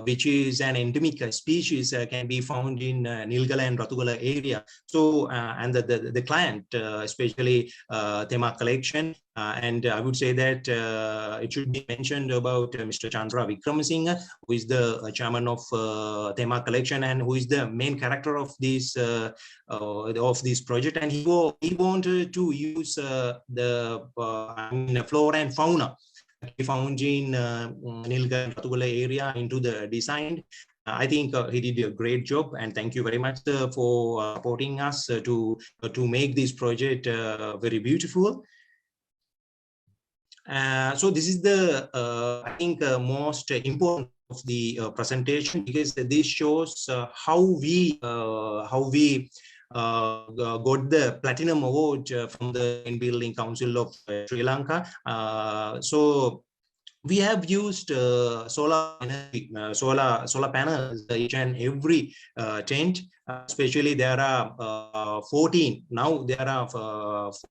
which is an endemic species, can be found in Nilgala and Ratugala area. So and the client, especially Thema collection, and I would say that it should be mentioned about Mr. Chandra Vikramasinghe, who is the chairman of Thema collection and who is the main character of this project. And he wanted to use the flora and fauna found in Nilgala and Ratugala area into the design. I think he did a great job, and thank you very much for supporting us to make this project very beautiful. So this is the I think most important of the presentation, because this shows how we got the Platinum Award from the Green Building Council of Sri Lanka. So we have used solar energy, solar panels each and every tent. Especially there are 14 now. There are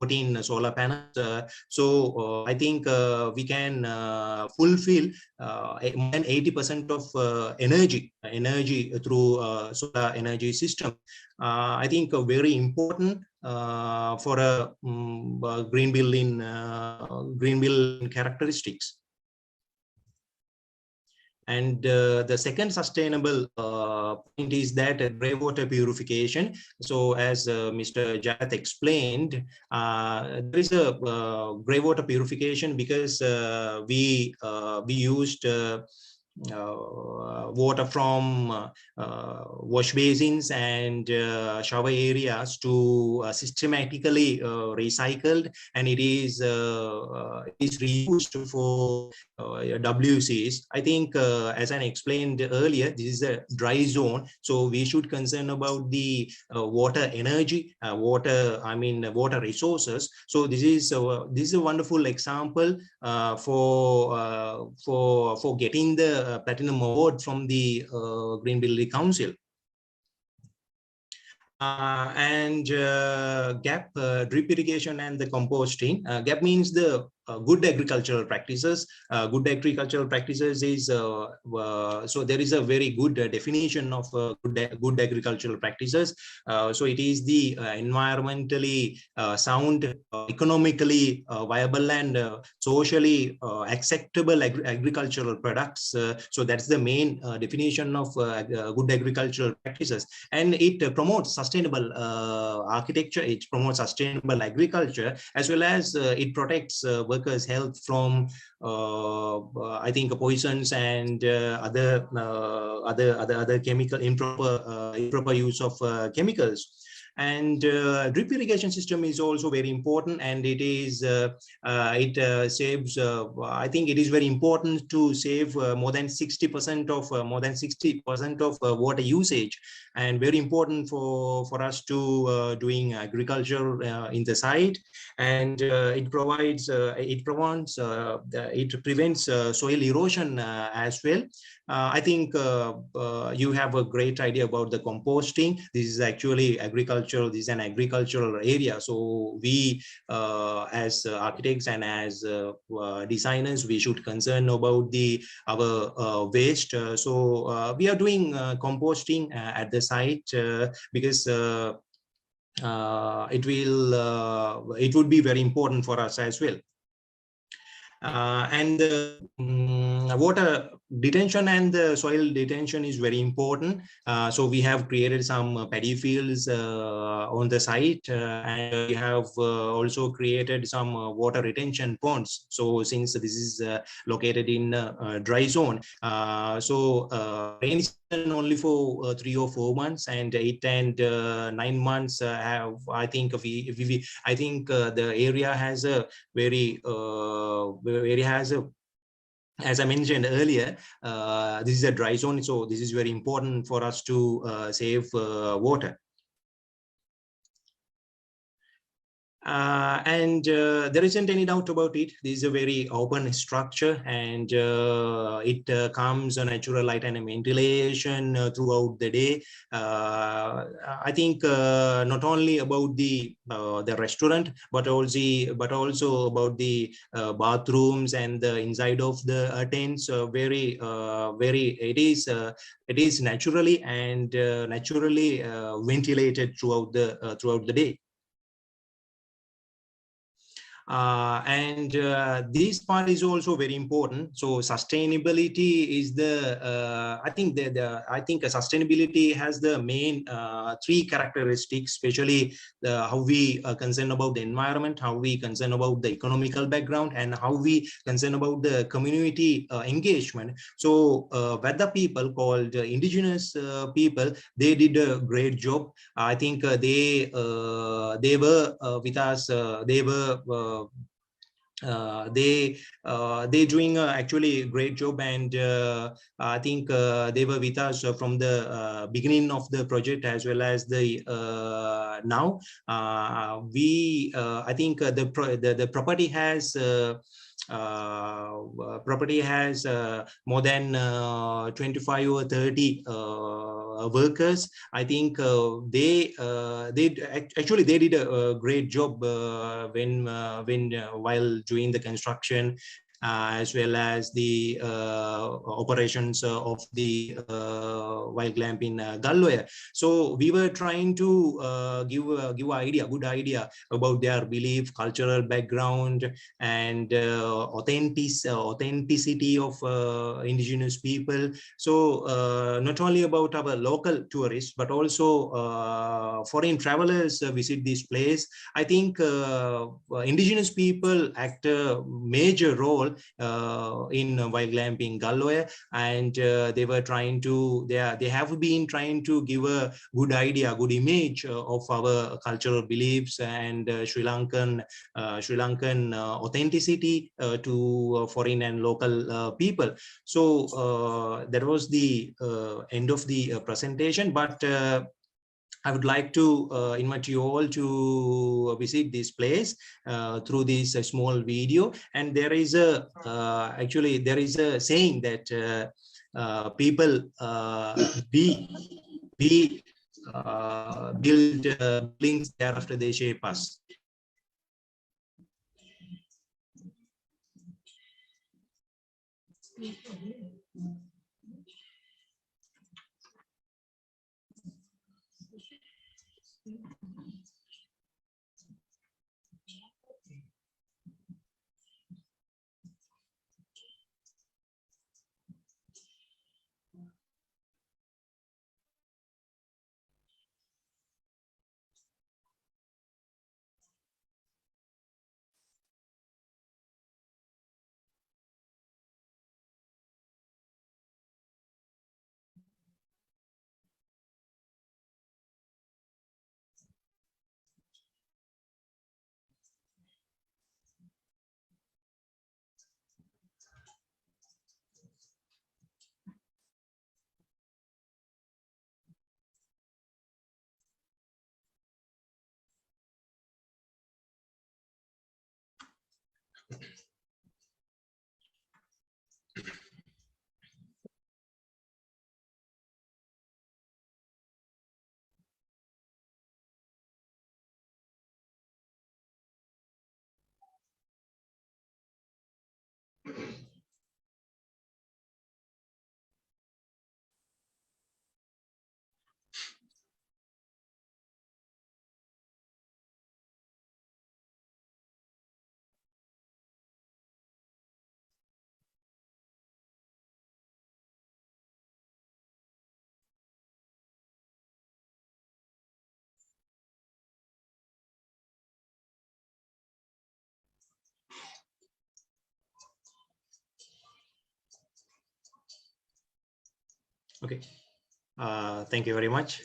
14 solar panels. So I think we can fulfill more than 80% of energy through solar energy system. I think very important for a green building characteristics. And the second sustainable point is that grey water purification. So as Mr. Jagat explained, there is a grey water purification because we used water from wash basins and shower areas to systematically recycled, and it is reused for WCs. I think as I explained earlier, this is a dry zone, so we should concern about the water energy, water resources. So this is a wonderful example for getting the Platinum Award from the Green Building Council. and GAP, drip irrigation and the composting. GAP means the good agricultural practices. Good agricultural practices is so there is a very good definition of good agricultural practices. So it is the environmentally sound, economically viable and socially acceptable agricultural products. So that's the main definition of good agricultural practices, and it promotes sustainable architecture. It promotes sustainable agriculture, as well as it protects workers' health from I think poisons and other chemical improper use of chemicals. And drip irrigation system is also very important, and it is saves. I think it is very important to save more than 60% of water usage, and very important for us to doing agriculture in the site. And it prevents soil erosion as well. I think you have a great idea about the composting. This is actually agricultural. This is an agricultural area. So we, as architects and as designers, we should concern about our waste. So we are doing composting at the site because it would be very important for us as well. And water detention and the soil detention is very important. So we have created some paddy fields on the site, and we have also created some water retention ponds. So since this is located in a dry zone, so rain season only for 3 or 4 months, and 8 and 9 months I think the area has a very as I mentioned earlier, this is a dry zone, so this is very important for us to save water. And there isn't any doubt about it. This is a very open structure, and it comes a natural light and ventilation throughout the day. I think not only about the restaurant, but also about the bathrooms and the inside of the tents. It is naturally and naturally ventilated throughout the day. And this part is also very important. So sustainability is I think sustainability has the main 3 characteristics, especially how we concern about the environment, how we concern about the economical background, and how we concern about the community engagement. So Vedda people, called indigenous people, they did a great job. I think they were with us. They doing actually a great job, and I think they were with us from the beginning of the project as well as the now. I think the property has more than 25 or 30 workers. I think they did a great job while doing the construction, as well as the operations of the wild clamp in Galloya. So we were trying to give good idea about their belief, cultural background, and authenticity of indigenous people. So not only about our local tourists, but also foreign travelers visit this place. I think indigenous people act a major role in wild glamping Galloya, and they have been trying to give a good idea, good image of our cultural beliefs and Sri Lankan authenticity to foreign and local people. So that was the end of the presentation, but I would like to invite you all to visit this place through this small video. And there is a saying that people be build buildings thereafter they shape us. Okay, thank you very much.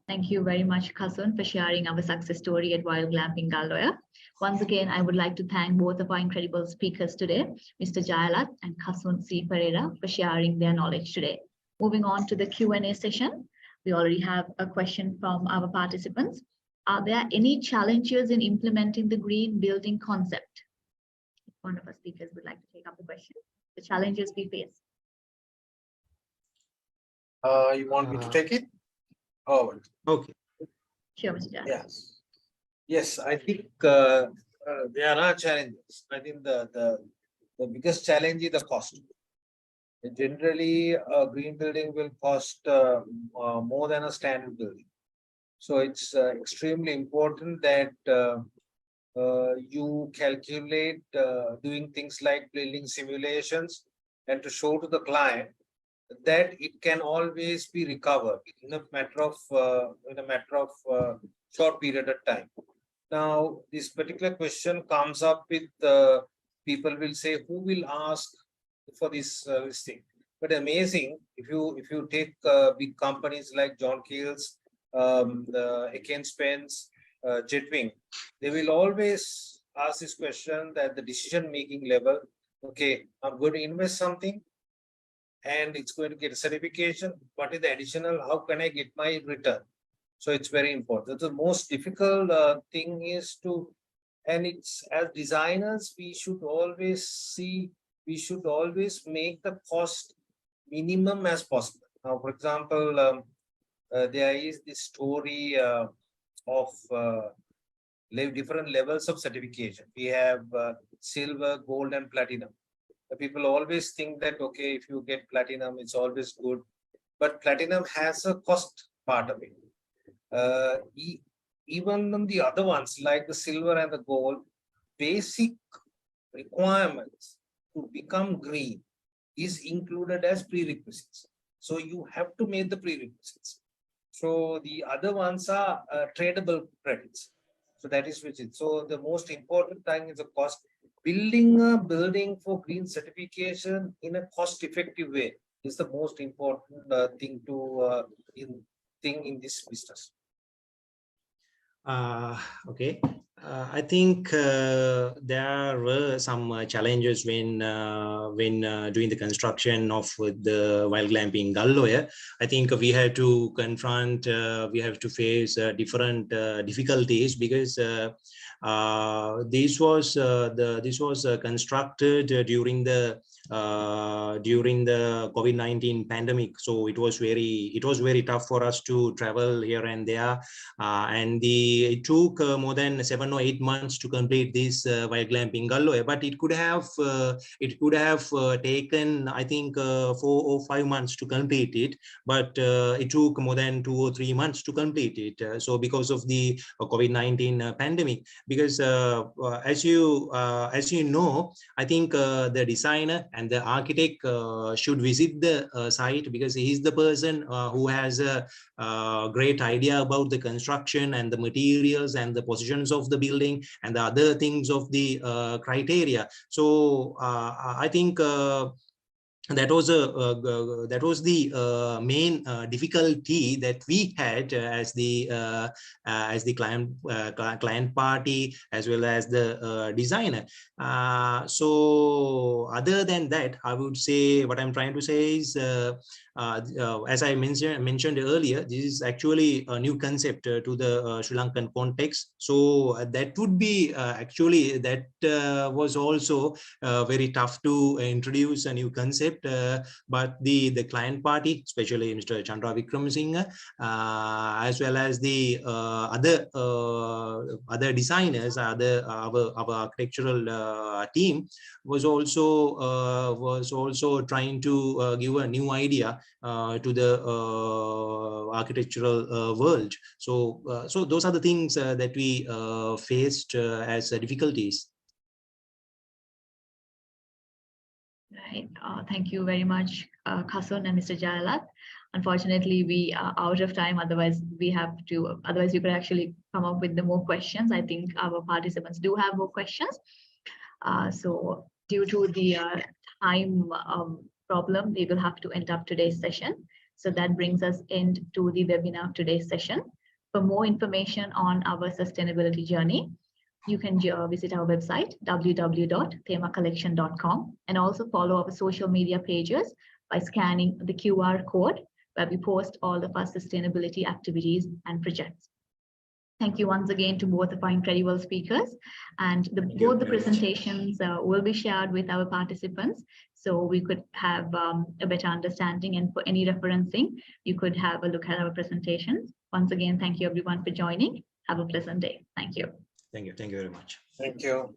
Thank you very much, Kasun, for sharing our success story at Wild Glamping Galloya. Once again, I would like to thank both of our incredible speakers today, Mr. Jayalat and Kasun C. Pereira, for sharing their knowledge today. Moving on to the Q&A session, we already have a question from our participants. Are there any challenges in implementing the green building concept? One of our speakers would like to take up the question. The challenges we face. You want me to take it? Oh, okay. Sure, Mr. Jayalat. Yes. Yes, I think there are challenges. I think the biggest challenge is the cost. Generally, a green building will cost more than a standard building. So it's extremely important that you calculate doing things like building simulations and to show to the client that it can always be recovered in a matter of short period of time. Now, this particular question comes up with people will say, who will ask for this thing? But amazing, if you take big companies like John Keel's, Akin Spence, Jetwing, they will always ask this question at the decision-making level. Okay, I'm going to invest something and it's going to get a certification. What is the additional? How can I get my return? So it's very important. The most difficult thing is to, and it's as designers, we should always make the cost minimum as possible. Now, for example, there is this story of different levels of certification. We have silver, gold, and platinum. People always think that, okay, if you get platinum, it's always good. But platinum has a cost part of it. Even on the other ones, like the silver and the gold, basic requirements to become green is included as prerequisites. So you have to make the prerequisites. So the other ones are tradable credits. So that is which is. So the most important thing is the cost. Building a building for green certification in a cost-effective way is the most important thing to in this business. Okay. I think there were some challenges when doing the construction of the Wild Glamping Galloya. I think we have to confront, we have to face different difficulties because This was constructed during the COVID-19 pandemic. So it was very tough for us to travel here and there, and it took more than 7 or 8 months to complete this wild glamping Galloe. But it could have taken, I think, 4 or 5 months to complete it. But it took more than 2 or 3 months to complete it. So because of the COVID-19 pandemic, because as you know, I think the designer and the architect should visit the site, because he is the person who has a great idea about the construction and the materials and the positions of the building and the other things of the criteria. So I think that was the main difficulty that we had as the client party, as well as the designer. So other than that, I would say, what I'm trying to say is, as I mentioned earlier, this is actually a new concept to the Sri Lankan context. So that would be actually, that was also very tough to introduce a new concept. But the client party, especially Mr. Chandra Wickramasinghe, as well as the other designers, our architectural team, was also trying to give a new idea to the architectural world. So those are the things that we faced as difficulties. Right. Thank you very much, Kasun and Mr. Jayalat. Unfortunately, we are out of time. Otherwise, we could actually come up with the more questions. I think our participants do have more questions. So due to the time problem, we will have to end up today's session. So that brings us into the webinar of today's session. For more information on our sustainability journey, you can visit our website, www.themacollection.com, and also follow our social media pages by scanning the QR code, where we post all of our sustainability activities and projects. Thank you once again to both of our incredible speakers, and both the presentations will be shared with our participants, so we could have a better understanding, and for any referencing, you could have a look at our presentations. Once again, thank you everyone for joining. Have a pleasant day. Thank you. Thank you very much. Thank you.